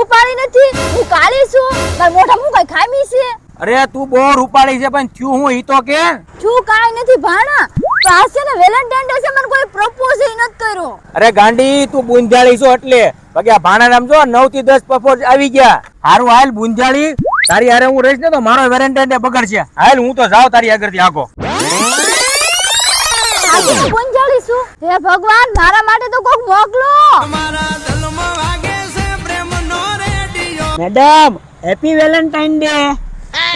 રૂપાળી નથી, હું કાળી છું, મારા મોઢામાં કઈ ખામી છે? અરે તું બહુ રૂપાળી છે પણ થયું હું ઈ તો કે છું કાઈ નથી ભાણા, તો આ છે ને વેલેન્ટાઇન ડે છે, મને કોઈ પ્રપોઝ નથી કર્યો. અરે ગાંડી તું બુંજાળી છો એટલે બાકી આ ભાણા નામ જો 9 થી 10 પ્રપોઝ આવી ગયા. હારું હાલ બુંજાળી, તારી હારે હું રહીશ ને તો મારો વેલેન્ટાઇન ડે બગડશે. હાલ હું તો જાઉં તારી આગળથી આગો. આજે હું બુંજાળી છું, હે ભગવાન મારા માટે તો કોક મોકલો. Madam happy Valentine day.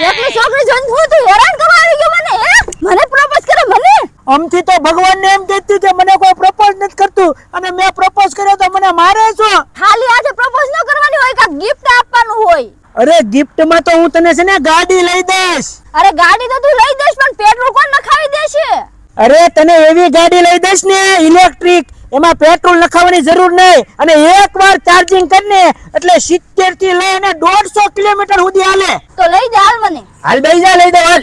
એકલી છોકરી જોઈને હું તું હેરાન કરવા આવી ગયો મને, હે? મને પ્રપોઝ કરે મને? આમથી તો ભગવાનને એમ કહેતી કે મને કોઈ પ્રપોઝ નથી કરતું અને મેં પ્રપોઝ કર્યો તો મને મારે છો. ખાલી આજે પ્રપોઝ ન કરવાની હોય, કાક ગિફ્ટ આપવાનું હોય. અરે ગિફ્ટમાં તો હું તને છે ને ગાડી લઈ દઈશ. અરે ગાડી તો તું લઈ દઈશ પણ પેટ્રોલ કોણ નખાવી દેશે? અરે તને એવી ગાડી લઈ દઈશ ને ઇલેક્ટ્રિક, એમાં પેટ્રોલ નખાવવાની જરૂર નહીં અને એકવાર ચાર્જિંગ કરીને એટલે 70 થી લઈને 150 કિલોમીટર સુધી હાલે. તો લઈ જા હાલ મને. હાલ બેહી જા, લઈ દે હાલ.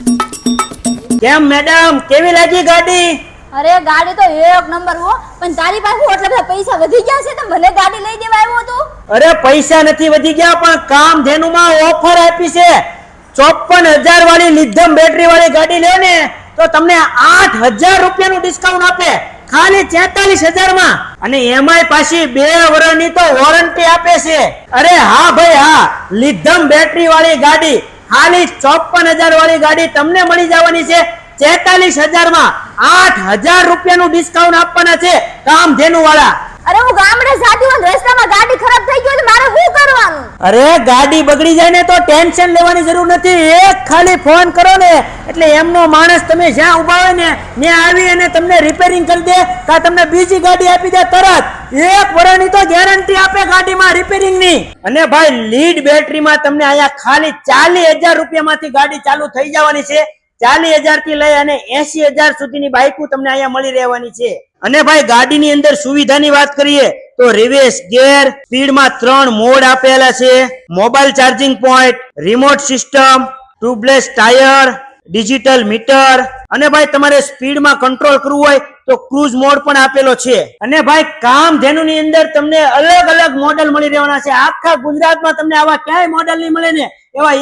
કેમ મેડમ કેવી લાગી ગાડી? અરે ગાડી તો એક નંબર હો, પણ તારી પાસે એટલા બધા પૈસા વધી ગયા છે તો મને ગાડી લઈ દેવા આવ્યો તો? અરે પૈસા નથી વધી ગયા પણ કામ ધેનુમાં ઓફર આપી છે. 54,000 વાળી લિથિયમ બેટરી વાળી ગાડી લ્યો ને તો તમને 8,000 રૂપિયાનું ડિસ્કાઉન્ટ આપે ખાલી 43,000 માં, અને એમાંય પાછી 2 વર્ષની તો વોરંટી આપે છે. અરે હા ભાઈ હા, લિથિયમ બેટરી વાળી ગાડી ખાલી 54,000 વાળી ગાડી તમને મળી જવાની છે 43,000 માં. 8,000 રૂપિયાનું ડિસ્કાઉન્ટ આપવાના છે કામધેનુ વાળા. અરે હું ગામડે જાતી હોઉં, રસ્તામાં ગાડી ખરાબ થઈ ગઈ તો મારે શું કરવાનું? અરે ગાડી બગડી જાય ને તો ટેન્શન લેવાની જરૂર નથી. એક ખાલી ફોન કરો ને એટલે એમનો માણસ તમે જ્યાં ઉભા હોય ને ત્યાં આવી અને તમને રિપેરિંગ કરી દે કા તમને બીજી ગાડી આપી દે તરત. 1 વર્ષની તો ગેરંટી આપે ગાડીમાં રિપેરિંગ ની. અને ભાઈ લીડ બેટરીમાં તમને અહીંયા ખાલી 40,000 રૂપિયામાંથી ગાડી ચાલુ થઈ જવાની છે. 40,000 થી લઈ અને 80,000 સુધીની બાઇકો તમને અહીંયા મળી રહેવાની છે. અને ભાઈ ગાડીની અંદર સુવિધાની વાત કરીએ તો રિવર્સ ગિયર, સ્પીડમાં 3 મોડ આપેલા છે, mobile charging point, remote system, tubeless tyre, digital meter, અને ભાઈ તમારે સ્પીડમાં કંટ્રોલ કરવું હોય તો ક્રૂઝ મોડ પણ આપેલો છે. અને ભાઈ કામધેનુની અંદર તમને અલગ અલગ મોડેલ મળી રહેવાના છે. આખા ગુજરાતમાં તમને આવા ક્યાંય મોડેલ નહીં મળે ને એવા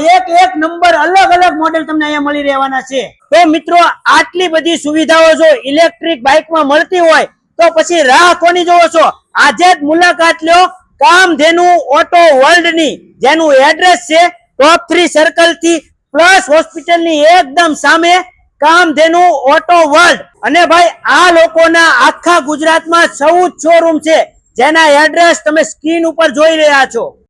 એક નંબર અલગ અલગ મોડેલ તમને અહીંયા મળી રહેવાના છે. તો મિત્રો આટલી બધી સુવિધાઓ જો ઇલેક્ટ્રિક બાઇકમાં મળતી હોય તો પછી રાહ કોની જોવો છો? આજે જ મુલાકાત લ્યો કામધેનુ ઓટો વર્લ્ડ ની, જેનું એડ્રેસ છે ટોપ 3 સર્કલ થી પ્લસ હોસ્પિટલ ની એકદમ સામે કામધેનુ ઓટો વર્લ્ડ. અને ભાઈ આ લોકોના આખા ગુજરાતમાં 14 શોરૂમ છે જેના એડ્રેસ તમે સ્ક્રીન ઉપર જોઈ રહ્યા છો.